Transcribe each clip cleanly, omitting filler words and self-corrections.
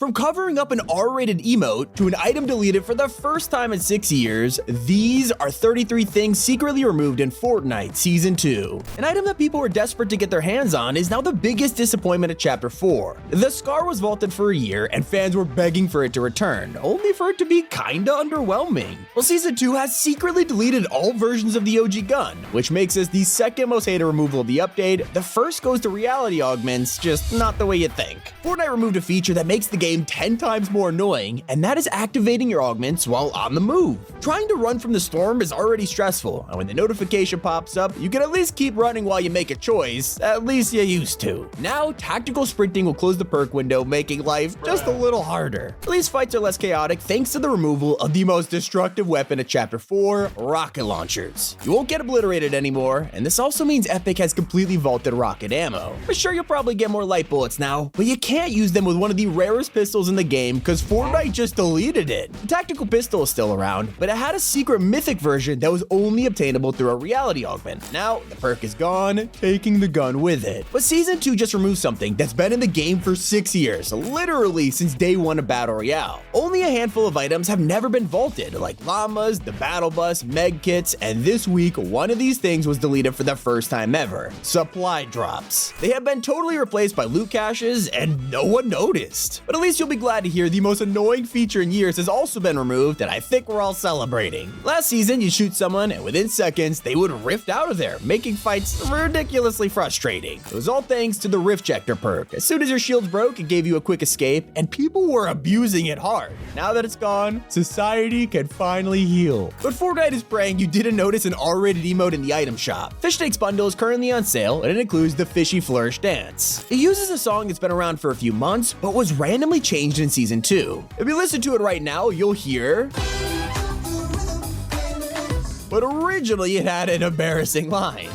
From covering up an R-rated emote to an item deleted for the first time in 6 years, these are 33 things secretly removed in Fortnite Season 2. An item that people were desperate to get their hands on is now the biggest disappointment of Chapter 4. The Scar was vaulted for a year and fans were begging for it to return, only for it to be kinda underwhelming. Well, Season 2 has secretly deleted all versions of the OG gun, which makes this the second most hated removal of the update. The first goes to reality augments, just not the way you think. Fortnite removed a feature that makes the game 10 times more annoying, and that is activating your augments while on the move. Trying to run from the storm is already stressful, and when the notification pops up, you can at least keep running while you make a choice, at least you used to. Now, tactical sprinting will close the perk window, making life just a little harder. At least fights are less chaotic thanks to the removal of the most destructive weapon of Chapter 4, rocket launchers. You won't get obliterated anymore, and this also means Epic has completely vaulted rocket ammo. For sure, you'll probably get more light bullets now, but you can't use them with one of the rarest pistols in the game because Fortnite just deleted it. The tactical pistol is still around, but it had a secret Mythic version that was only obtainable through a reality augment. Now, the perk is gone, taking the gun with it. But Season 2 just removed something that's been in the game for 6 years, literally since day 1 of Battle Royale. Only a handful of items have never been vaulted, like llamas, the battle bus, med kits, and this week, one of these things was deleted for the first time ever: supply drops. They have been totally replaced by loot caches, and no one noticed. But at least you'll be glad to hear the most annoying feature in years has also been removed, and I think we're all celebrating. Last season, you shoot someone, and within seconds, they would rift out of there, making fights ridiculously frustrating. It was all thanks to the Riftjector perk. As soon as your shields broke, it gave you a quick escape, and people were abusing it hard. Now that it's gone, society can finally heal. But Fortnite is praying you didn't notice an R-rated emote in the item shop. Fish Stakes bundle is currently on sale, and it includes the Fishy Flourish dance. It uses a song that's been around for a few months, but was randomly changed in Season 2. If you listen to it right now, you'll hear... but originally it had an embarrassing line.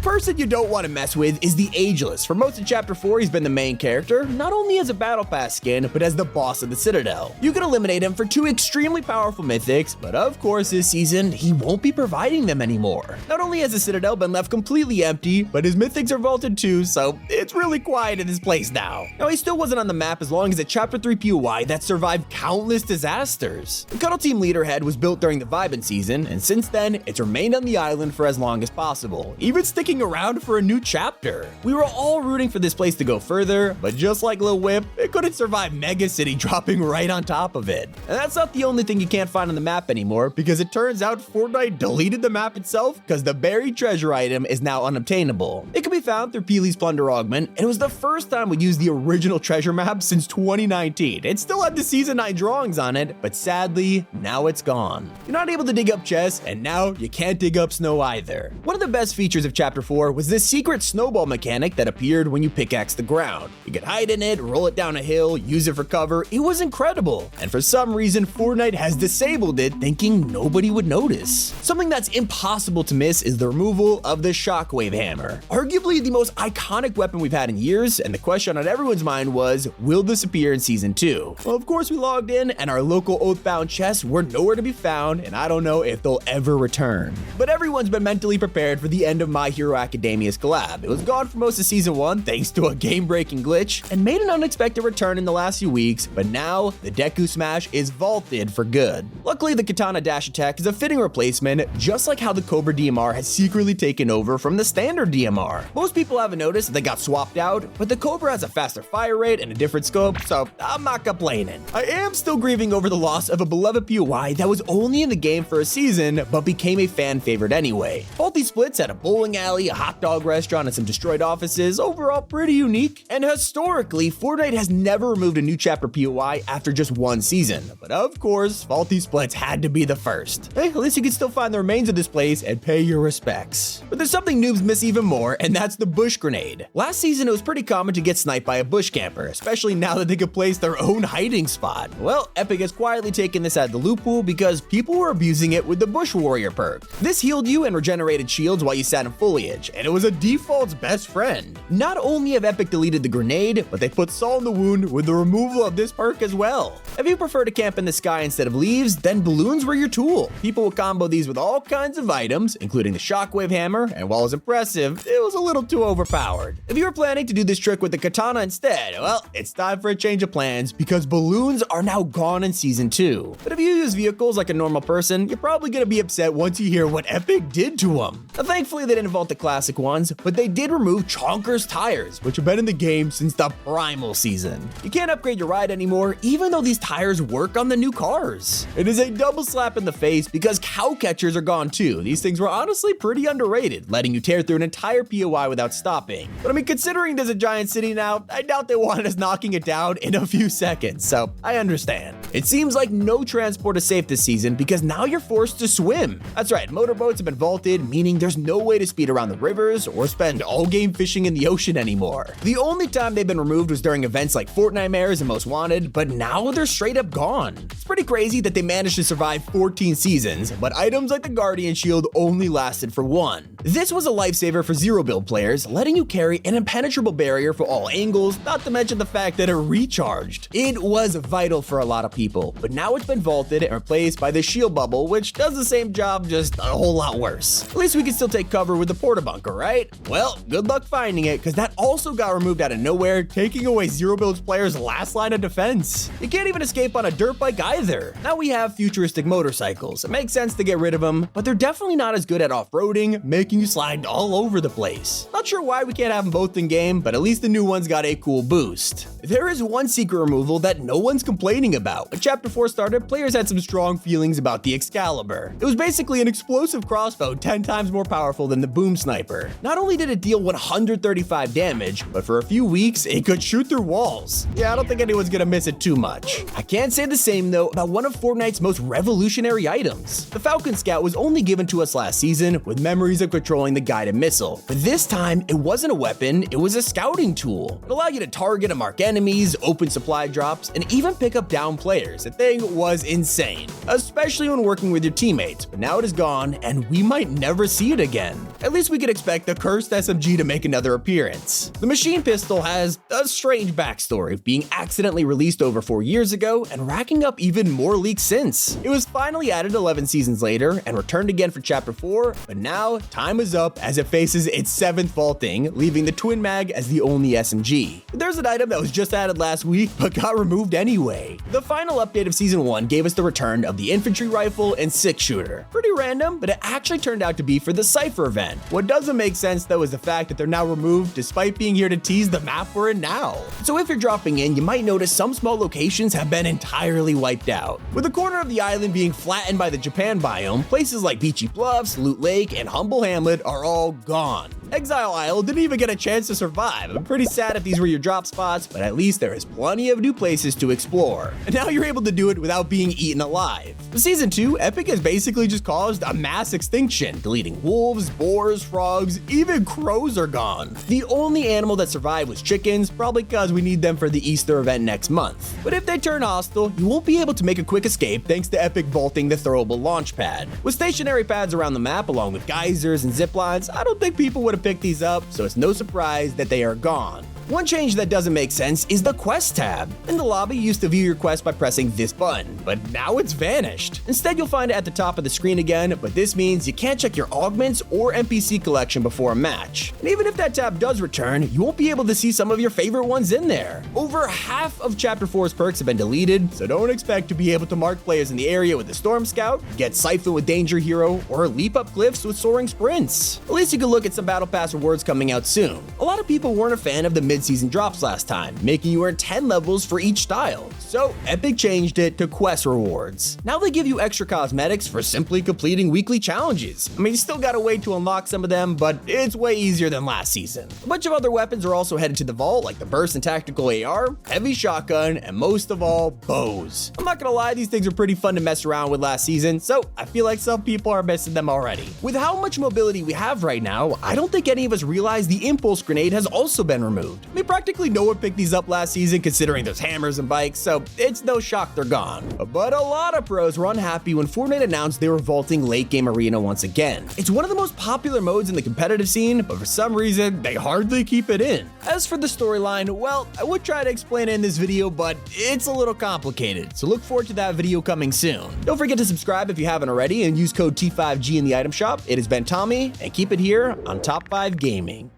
Person you don't want to mess with is the Ageless. For most of Chapter 4, he's been the main character, not only as a Battle Pass skin, but as the boss of the Citadel. You can eliminate him for 2 extremely powerful mythics, but of course this season, he won't be providing them anymore. Not only has the Citadel been left completely empty, but his mythics are vaulted too, so it's really quiet in this place now. Now, he still wasn't on the map as long as a Chapter 3 POI that survived countless disasters. The Cuddle Team Leader head was built during the Vibin season, and since then, it's remained on the island for as long as possible, even sticking around for a new chapter. We were all rooting for this place to go further, but just like Lil Whip, it couldn't survive Mega City dropping right on top of it. And that's not the only thing you can't find on the map anymore, because it turns out Fortnite deleted the map itself because the buried treasure item is now unobtainable. It can be found through Peely's Plunder Augment, and it was the first time we used the original treasure map since 2019. It still had the Season 9 drawings on it, but sadly, now it's gone. You're not able to dig up chests, and now you can't dig up snow either. One of the best features of Chapter 4 was this secret snowball mechanic that appeared when you pickaxe the ground. You could hide in it, roll it down a hill, use it for cover. It was incredible. And for some reason, Fortnite has disabled it, thinking nobody would notice. Something that's impossible to miss is the removal of the Shockwave Hammer. Arguably the most iconic weapon we've had in years, and the question on everyone's mind was, will this appear in Season 2? Well, of course we logged in, and our local Oathbound chests were nowhere to be found, and I don't know if they'll ever return. But everyone's been mentally prepared for the end of My Hero Academia's collab. It was gone for most of Season 1 thanks to a game-breaking glitch, and made an unexpected return in the last few weeks, but now the Deku Smash is vaulted for good. Luckily, the Katana dash attack is a fitting replacement, just like how the Cobra DMR has secretly taken over from the standard DMR. Most people haven't noticed that they got swapped out, but the Cobra has a faster fire rate and a different scope, so I'm not complaining. I am still grieving over the loss of a beloved POI that was only in the game for a season, but became a fan favorite anyway. Faulty Splits had a bowling alley, a hot dog restaurant, and some destroyed offices. Overall pretty unique. And historically, Fortnite has never removed a new chapter POI after just 1 season. But of course, Faulty Splits had to be the first. Hey, at least you can still find the remains of this place and pay your respects. But there's something noobs miss even more, and that's the bush grenade. Last season, it was pretty common to get sniped by a bush camper, especially now that they could place their own hiding spot. Well, Epic has quietly taken this out of the loophole because people were abusing it with the Bush Warrior perk. This healed you and regenerated shields while you sat in foliage. damage, and it was a default's best friend. Not only have Epic deleted the grenade, but they put salt in the wound with the removal of this perk as well. If you prefer to camp in the sky instead of leaves, then balloons were your tool. People would combo these with all kinds of items, including the shockwave hammer, and while it was impressive, it was a little too overpowered. If you were planning to do this trick with the katana instead, well, it's time for a change of plans because balloons are now gone in Season 2. But if you use vehicles like a normal person, you're probably gonna be upset once you hear what Epic did to them. Now, thankfully, they didn't vault the classic ones, but they did remove Chonker's tires, which have been in the game since the Primal season. You can't upgrade your ride anymore, even though these tires work on the new cars. It is a double slap in the face because cow catchers are gone too. These things were honestly pretty underrated, letting you tear through an entire POI without stopping. But I mean, considering there's a giant city now, I doubt they wanted us knocking it down in a few seconds, so I understand. It seems like no transport is safe this season because now you're forced to swim. That's right, motorboats have been vaulted, meaning there's no way to speed around the rivers or spend all game fishing in the ocean anymore. The only time they've been removed was during events like Fortnite and Most Wanted, but now they're straight up gone. It's pretty crazy that they managed to survive 14 seasons, but items like the Guardian Shield only lasted for 1. This was a lifesaver for zero build players, letting you carry an impenetrable barrier for all angles, not to mention the fact that it recharged. It was vital for a lot of people, but now it's been vaulted and replaced by the shield bubble, which does the same job, just a whole lot worse. At least we can still take cover with the porta bunker, right? Well, good luck finding it, because that also got removed out of nowhere, taking away zero builds players' last line of defense. You can't even escape on a dirt bike either. Now we have futuristic motorcycles. It makes sense to get rid of them, but they're definitely not as good at off-roading, making you slide all over the place. Not sure why we can't have them both in game, but at least the new ones got a cool boost. There is one secret removal that no one's complaining about. When Chapter 4 started, players had some strong feelings about the Excalibur. It was basically an explosive crossbow 10 times more powerful than the boom sniper. Not only did it deal 135 damage, but for a few weeks, it could shoot through walls. Yeah, I don't think anyone's gonna miss it too much. I can't say the same though about one of Fortnite's most revolutionary items. The Falcon Scout was only given to us last season with memories of controlling the guided missile, but this time it wasn't a weapon, it was a scouting tool. It allowed you to target and mark enemies, open supply drops, and even pick up down players. The thing was insane, especially when working with your teammates, but now it is gone and we might never see it again. At least we could expect the cursed SMG to make another appearance. The machine pistol has a strange backstory, being accidentally released over 4 years ago and racking up even more leaks since. It was finally added 11 seasons later and returned again for Chapter 4, but now time is up as it faces its 7th vaulting, leaving the twin mag as the only SMG. There's an item that was just added last week but got removed anyway. The final update of Season 1 gave us the return of the infantry rifle and 6-shooter. Pretty random, but it actually turned out to be for the Cipher event. What doesn't make sense though is the fact that they're now removed despite being here to tease the map we're in now. So if you're dropping in, you might notice some small locations have been entirely wiped out. With the corner of the island being flattened by the Japan biome, places like Beachy Bluffs, Loot Lake, and Humble Hamlet are all gone. Exile Isle didn't even get a chance to survive. I'm pretty sad if these were your drop spots, but at least there is plenty of new places to explore. And now you're able to do it without being eaten alive. For Season 2, Epic has basically just caused a mass extinction, deleting wolves, boars, frogs, even crows are gone. The only animal that survived was chickens, probably because we need them for the Easter event next month. But if they turn hostile, you won't be able to make a quick escape thanks to Epic vaulting the throwable launch pad. With stationary pads around the map along with geysers and zip lines, I don't think people would have picked these up, so it's no surprise that they are gone. One change that doesn't make sense is the quest tab. In the lobby, you used to view your quest by pressing this button, but now it's vanished. Instead, you'll find it at the top of the screen again, but this means you can't check your augments or NPC collection before a match. And even if that tab does return, you won't be able to see some of your favorite ones in there. Over half of Chapter 4's perks have been deleted, so don't expect to be able to mark players in the area with the Storm Scout, get Cipher with Danger Hero, or leap up cliffs with Soaring Sprints. At least you can look at some Battle Pass rewards coming out soon. A lot of people weren't a fan of the mid-season drops last time, making you earn 10 levels for each style. So Epic changed it to quest rewards. Now they give you extra cosmetics for simply completing weekly challenges. I mean, you still gotta wait to unlock some of them, but it's way easier than last season. A bunch of other weapons are also headed to the vault, like the burst and tactical AR, heavy shotgun, and most of all, bows. I'm not gonna lie, these things are pretty fun to mess around with last season, so I feel like some people are missing them already. With how much mobility we have right now, I don't think any of us realize the impulse grenade has also been removed. I mean, practically no one picked these up last season considering there's hammers and bikes, so it's no shock they're gone. But a lot of pros were unhappy when Fortnite announced they were vaulting late game arena once again. It's one of the most popular modes in the competitive scene, but for some reason, they hardly keep it in. As for the storyline, well, I would try to explain it in this video, but it's a little complicated, so look forward to that video coming soon. Don't forget to subscribe if you haven't already and use code T5G in the item shop. It has been Tommy, and keep it here on Top 5 Gaming.